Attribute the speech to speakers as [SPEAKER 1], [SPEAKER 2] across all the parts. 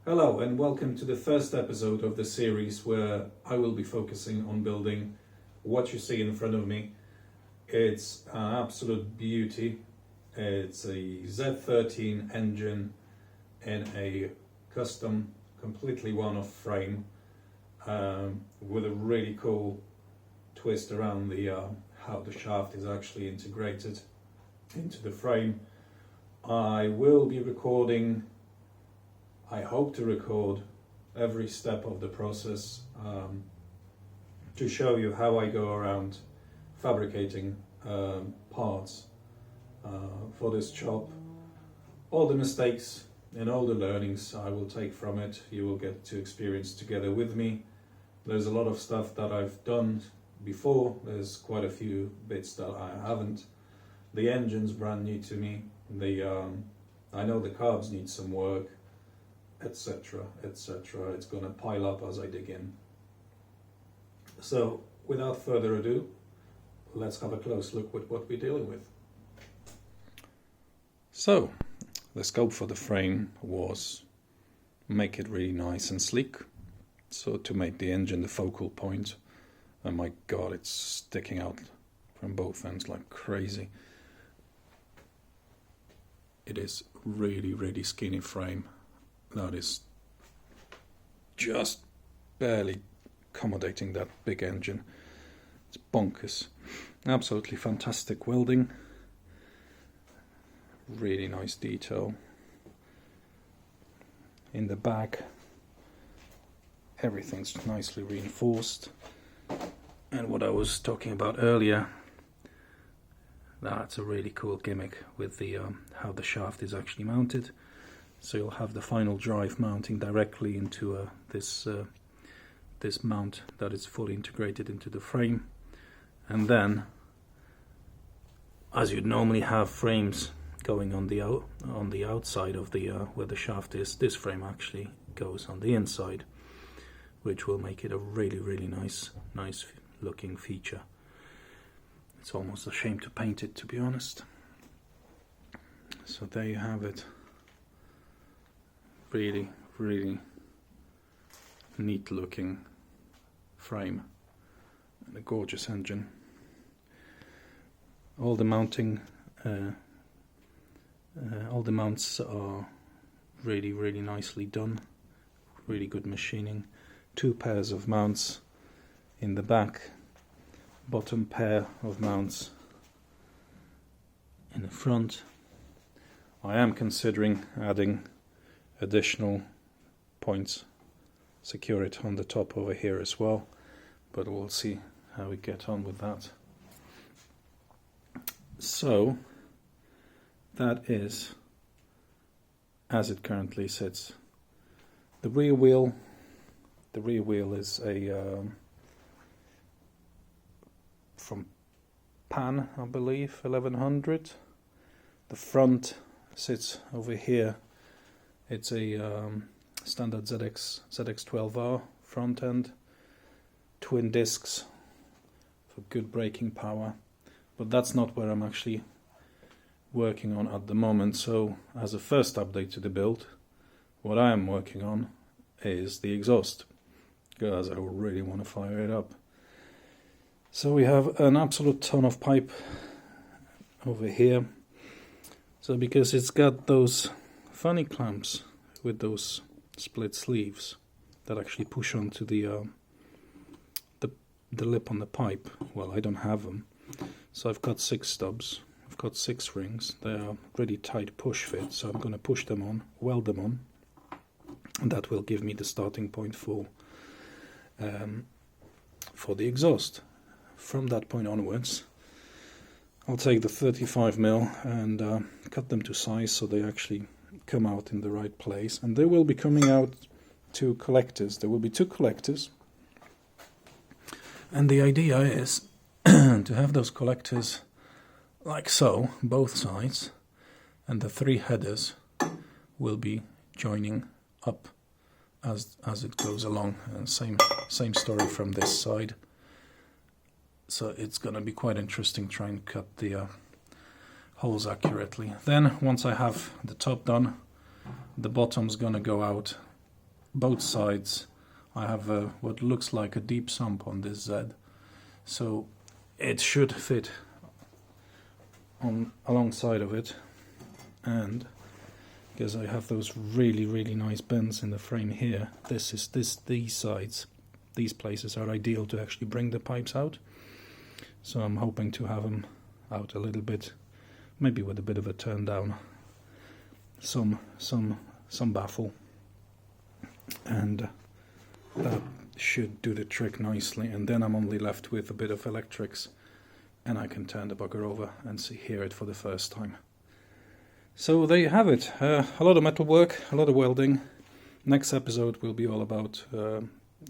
[SPEAKER 1] Hello and welcome to the first episode of the series where I will be focusing on building what you see in front of me. It's an absolute beauty. It's a Z13 engine in a custom, completely one-off frame with a really cool twist around the how the shaft is actually integrated into the frame. I will be recording, I hope to record every step of the process to show you how I go around fabricating parts for this job. All the mistakes and all the learnings I will take from it, you will get to experience together with me. There's a lot of stuff that I've done before, there's quite a few bits that I haven't. The engine's brand new to me, I know the carbs need some work, etc, etc. It's gonna pile up as I dig in. So without further ado, let's have a close look at what we're dealing with. So the scope for the frame was make it really nice and sleek, so to make the engine the focal point. And my god, it's sticking out from both ends like crazy. It is really skinny frame that is just barely accommodating that big engine. It's bonkers. Absolutely fantastic welding. Really nice detail. In the back, everything's nicely reinforced. And what I was talking about earlier, that's a really cool gimmick with the how the shaft is actually mounted. So you'll have the final drive mounting directly into this mount that is fully integrated into the frame. And then, as you'd normally have frames going on the outside of the where the shaft is, this frame actually goes on the inside, which will make it a really nice looking feature. It's almost a shame to paint it, to be honest. So there you have it. Really neat looking frame and a gorgeous engine. All the mounting, all the mounts are really nicely done. Really good machining. 2 pairs of mounts in the back, bottom pair of mounts in the front. I am considering adding additional points, secure it on the top over here as well, but we'll see how we get on with that. So that is as it currently sits. The rear wheel is a from Pan, I believe, 1100. The front sits over here. It's a standard ZX12R front end, twin discs for good braking power, but that's not where I'm actually working on at the moment. So as a first update to the build, what I am working on is the exhaust, because I really want to fire it up. So we have an absolute ton of pipe over here. So because it's got those funny clamps with those split sleeves that actually push onto the lip on the pipe. Well, I don't have them, so I've got 6 stubs. I've got 6 rings. They are really tight push fit, so I'm going to push them on, weld them on, and that will give me the starting point for the exhaust. From that point onwards, I'll take the 35mm and cut them to size so they actually come out in the right place. And they will be coming out to collectors. There will be 2 collectors. And the idea is to have those collectors like so, both sides, and the 3 headers will be joining up as it goes along. And same story from this side. So it's going to be quite interesting trying to cut the holes accurately. Then once I have the top done, the bottom's going to go out both sides I have what looks like a deep sump on this Z, so it should fit on alongside of it. And because I have those really nice bends in the frame here, these sides, these places are ideal to actually bring the pipes out. So I'm hoping to have them out a little bit, maybe with a bit of a turn down, some baffle, and that should do the trick nicely. And then I'm only left with a bit of electrics, and I can turn the bugger over and hear it for the first time. So there you have it. A lot of metal work, a lot of welding. Next episode will be all about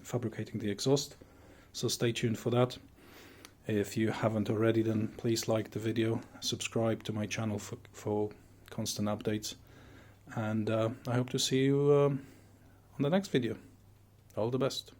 [SPEAKER 1] fabricating the exhaust, so stay tuned for that. If you haven't already, then please like the video, subscribe to my channel for constant updates, and I hope to see you on the next video. All the best.